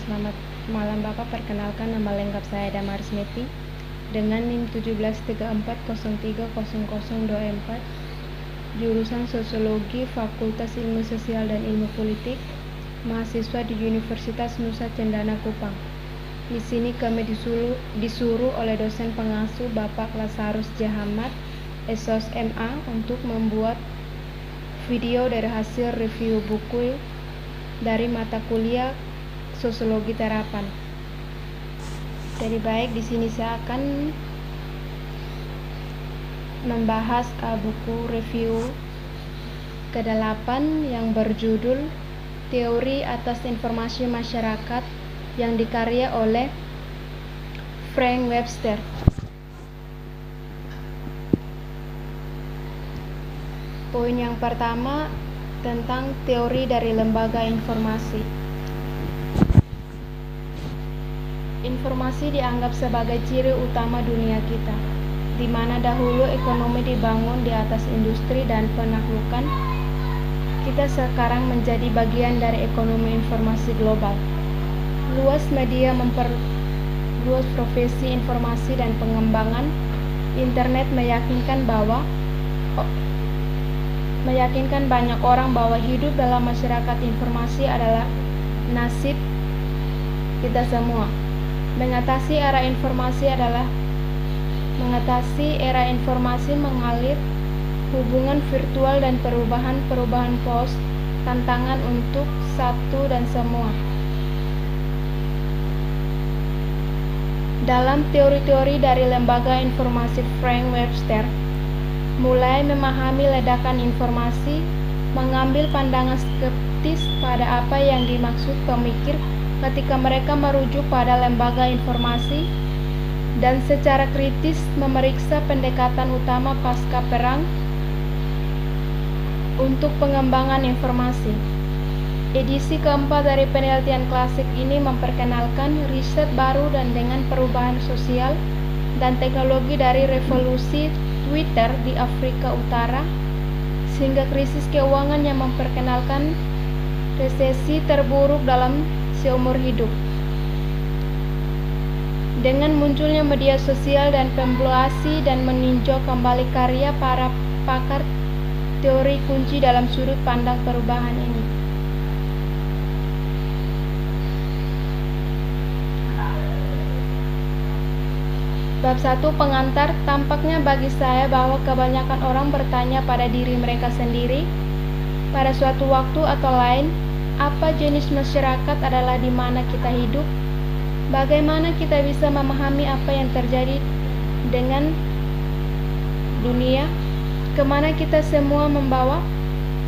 Selamat malam Bapak, perkenalkan nama lengkap saya Damaris Meti dengan NIM 1734030024, jurusan Sosiologi, Fakultas Ilmu Sosial dan Ilmu Politik, mahasiswa di Universitas Nusa Cendana Kupang. Di sini kami disuruh oleh dosen pengasuh Bapak Lazarus Jahamad, SOS MA, untuk membuat video dari hasil review buku dari mata kuliah Sosiologi Terapan. Jadi baik, di sini saya akan membahas buku review ke-8 yang berjudul Teori Atas Informasi Masyarakat yang dikarya oleh Frank Webster. Poin yang pertama tentang teori dari lembaga informasi. Informasi dianggap sebagai ciri utama dunia kita, di mana dahulu ekonomi dibangun di atas industri dan penaklukan. Kita sekarang menjadi bagian dari ekonomi informasi global. Luas media memperluas profesi informasi dan pengembangan. Internet meyakinkan banyak orang bahwa hidup dalam masyarakat informasi adalah nasib kita semua. Mengatasi era informasi mengalir hubungan virtual dan perubahan pos, tantangan untuk satu dan semua. Dalam teori-teori dari lembaga informasi Frank Webster, mulai memahami ledakan informasi, mengambil pandangan skeptis pada apa yang dimaksud pemikir ketika mereka merujuk pada lembaga informasi, dan secara kritis memeriksa pendekatan utama pasca perang untuk pengembangan informasi. Edisi keempat dari penelitian klasik ini memperkenalkan riset baru dan dengan perubahan sosial dan teknologi dari revolusi Twitter di Afrika Utara sehingga krisis keuangan yang memperkenalkan resesi terburuk dalam seumur hidup. Dengan munculnya media sosial dan pembloasi dan meninjau kembali karya para pakar teori kunci dalam sudut pandang perubahan ini. Bab 1 pengantar. Tampaknya bagi saya bahwa kebanyakan orang bertanya pada diri mereka sendiri pada suatu waktu atau lain, apa jenis masyarakat adalah di mana kita hidup? Bagaimana kita bisa memahami apa yang terjadi dengan dunia? Kemana kita semua membawa?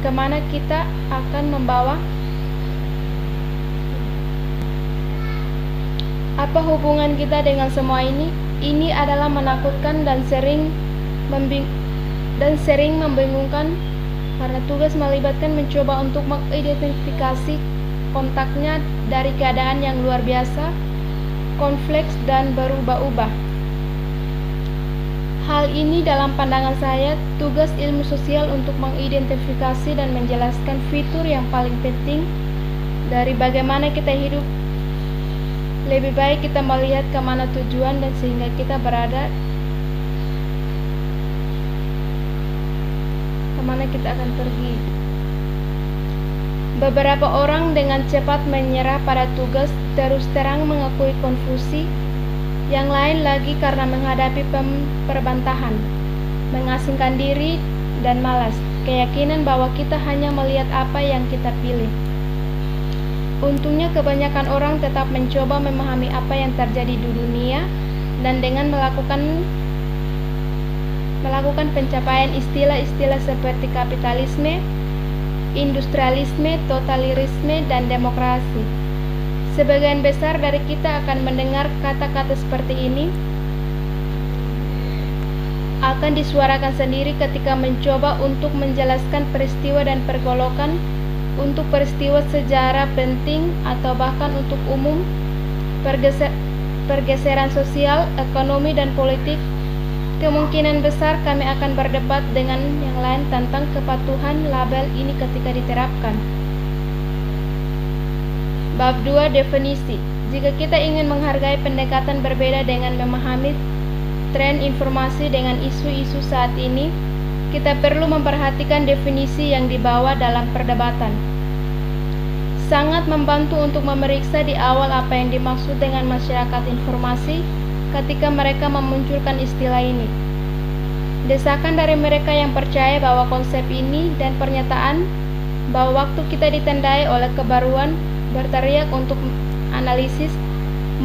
Kemana kita akan membawa? Apa hubungan kita dengan semua ini? Ini adalah menakutkan dan sering membingungkan, karena tugas melibatkan mencoba untuk mengidentifikasi kontaknya dari keadaan yang luar biasa, kompleks dan berubah-ubah. Hal ini dalam pandangan saya tugas ilmu sosial untuk mengidentifikasi dan menjelaskan fitur yang paling penting dari bagaimana kita hidup. Lebih baik kita melihat kemana tujuan dan sehingga kita berada, kemana kita akan pergi. Beberapa orang dengan cepat menyerah pada tugas, terus terang mengakui konfusi. Yang lain lagi karena menghadapi perbantahan, mengasingkan diri dan malas, keyakinan bahwa kita hanya melihat apa yang kita pilih. Untungnya kebanyakan orang tetap mencoba memahami apa yang terjadi di dunia dan dengan melakukan pencapaian istilah-istilah seperti kapitalisme, industrialisme, totalitarisme, dan demokrasi. Sebagian besar dari kita akan mendengar kata-kata seperti ini akan disuarakan sendiri ketika mencoba untuk menjelaskan peristiwa dan pergolakan, untuk peristiwa sejarah penting atau bahkan untuk umum, pergeseran sosial, ekonomi, dan politik. Kemungkinan besar kami akan berdebat dengan yang lain tentang kepatuhan label ini ketika diterapkan. Bab 2 definisi. Jika kita ingin menghargai pendekatan berbeda dengan memahami tren informasi dengan isu-isu saat ini, kita perlu memperhatikan definisi yang dibawa dalam perdebatan. Sangat membantu untuk memeriksa di awal apa yang dimaksud dengan masyarakat informasi ketika mereka memunculkan istilah ini. Desakan dari mereka yang percaya bahwa konsep ini dan pernyataan bahwa waktu kita ditandai oleh kebaruan berteriak untuk analisis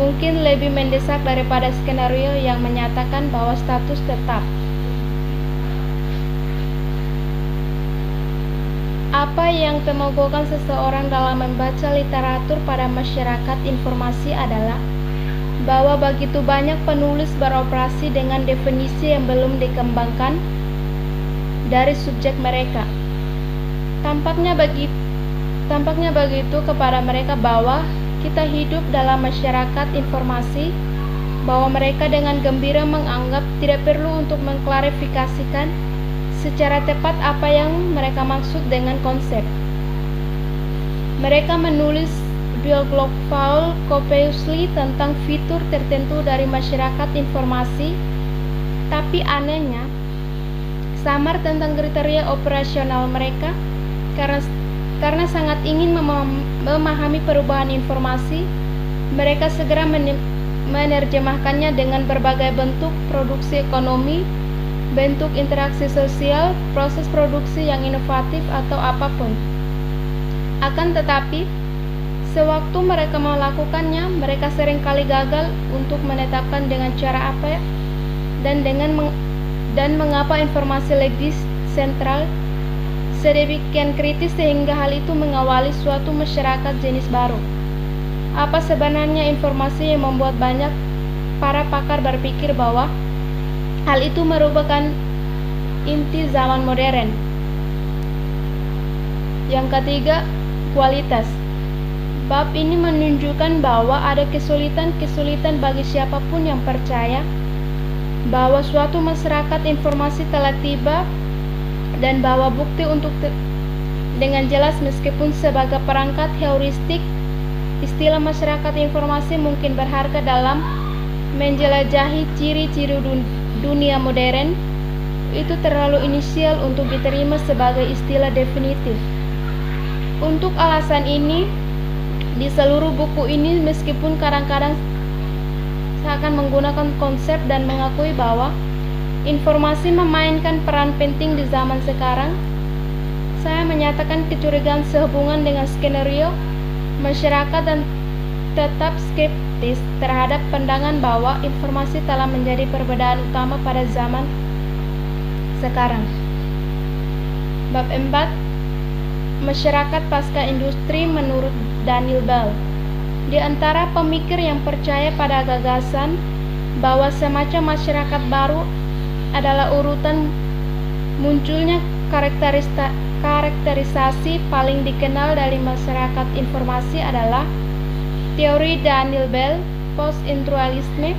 mungkin lebih mendesak daripada skenario yang menyatakan bahwa status tetap. Apa yang temukan seseorang dalam membaca literatur pada masyarakat informasi adalah bahwa begitu banyak penulis beroperasi dengan definisi yang belum dikembangkan dari subjek mereka. Tampaknya begitu kepada mereka bahwa kita hidup dalam masyarakat informasi, bahwa mereka dengan gembira menganggap tidak perlu untuk mengklarifikasikan secara tepat apa yang mereka maksud dengan konsep. Mereka menulis biographical copiously tentang fitur tertentu dari masyarakat informasi, tapi anehnya samar tentang kriteria operasional mereka karena sangat ingin memahami perubahan informasi. Mereka segera menerjemahkannya dengan berbagai bentuk produksi ekonomi, bentuk interaksi sosial, proses produksi yang inovatif atau apapun. Akan tetapi, sewaktu mereka melakukannya, mereka seringkali gagal untuk menetapkan dengan cara apa dan mengapa informasi legis sentral sedemikian kritis sehingga hal itu mengawali suatu masyarakat jenis baru. Apa sebenarnya informasi yang membuat banyak para pakar berpikir bahwa hal itu merupakan inti zaman modern? Yang ketiga, kualitas. Bab ini menunjukkan bahwa ada kesulitan bagi siapapun yang percaya bahwa suatu masyarakat informasi telah tiba dan bahwa bukti untuk dengan jelas meskipun sebagai perangkat heuristik, istilah masyarakat informasi mungkin berharga dalam menjelajahi ciri-ciri dunia modern, itu terlalu inisial untuk diterima sebagai istilah definitif. Untuk alasan ini, di seluruh buku ini meskipun kadang-kadang saya akan menggunakan konsep dan mengakui bahwa informasi memainkan peran penting di zaman sekarang, saya menyatakan kecurigaan sehubungan dengan skenario masyarakat dan tetap skeptis terhadap pandangan bahwa informasi telah menjadi perbedaan utama pada zaman sekarang. Bab 4, masyarakat pasca industri menurut Daniel Bell. Di antara pemikir yang percaya pada gagasan bahwa semacam masyarakat baru adalah urutan munculnya karakterisasi paling dikenal dari masyarakat informasi adalah teori Daniel Bell, post-structuralisme.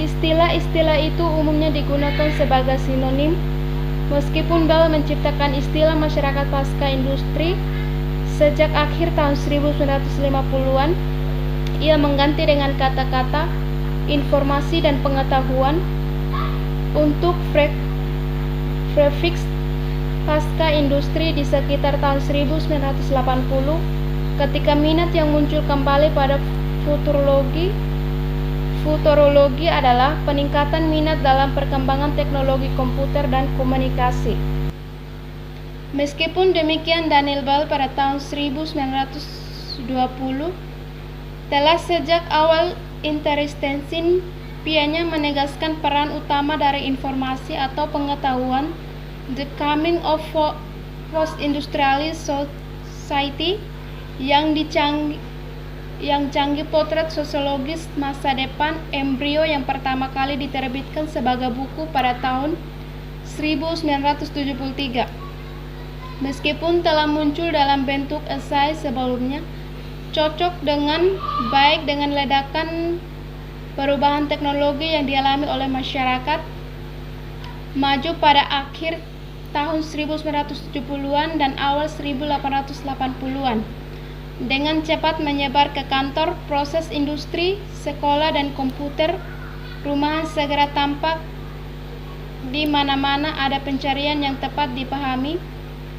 Istilah-istilah itu umumnya digunakan sebagai sinonim, meskipun Bell menciptakan istilah masyarakat pasca industri sejak akhir tahun 1950-an. Ia mengganti dengan kata-kata informasi dan pengetahuan untuk prefiks pasca industri di sekitar tahun 1980, ketika minat yang muncul kembali pada futurologi adalah peningkatan minat dalam perkembangan teknologi komputer dan komunikasi. Meskipun demikian, Daniel Bell pada tahun 1920 telah sejak awal interestensin pianya menegaskan peran utama dari informasi atau pengetahuan, the coming of post-industrialist society, yang canggih potret sosiologis masa depan embrio yang pertama kali diterbitkan sebagai buku pada tahun 1973. Meskipun telah muncul dalam bentuk esai sebelumnya, cocok dengan baik dengan ledakan perubahan teknologi yang dialami oleh masyarakat maju pada akhir tahun 1970-an dan awal 1880-an. dengan cepat menyebar ke kantor, proses industri, sekolah, dan komputer. Rumahan segera tampak di mana-mana. Ada pencarian yang tepat dipahami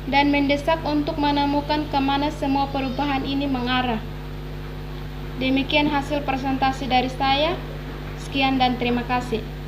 dan mendesak untuk menemukan kemana semua perubahan ini mengarah. Demikian hasil presentasi dari saya. Sekian dan terima kasih.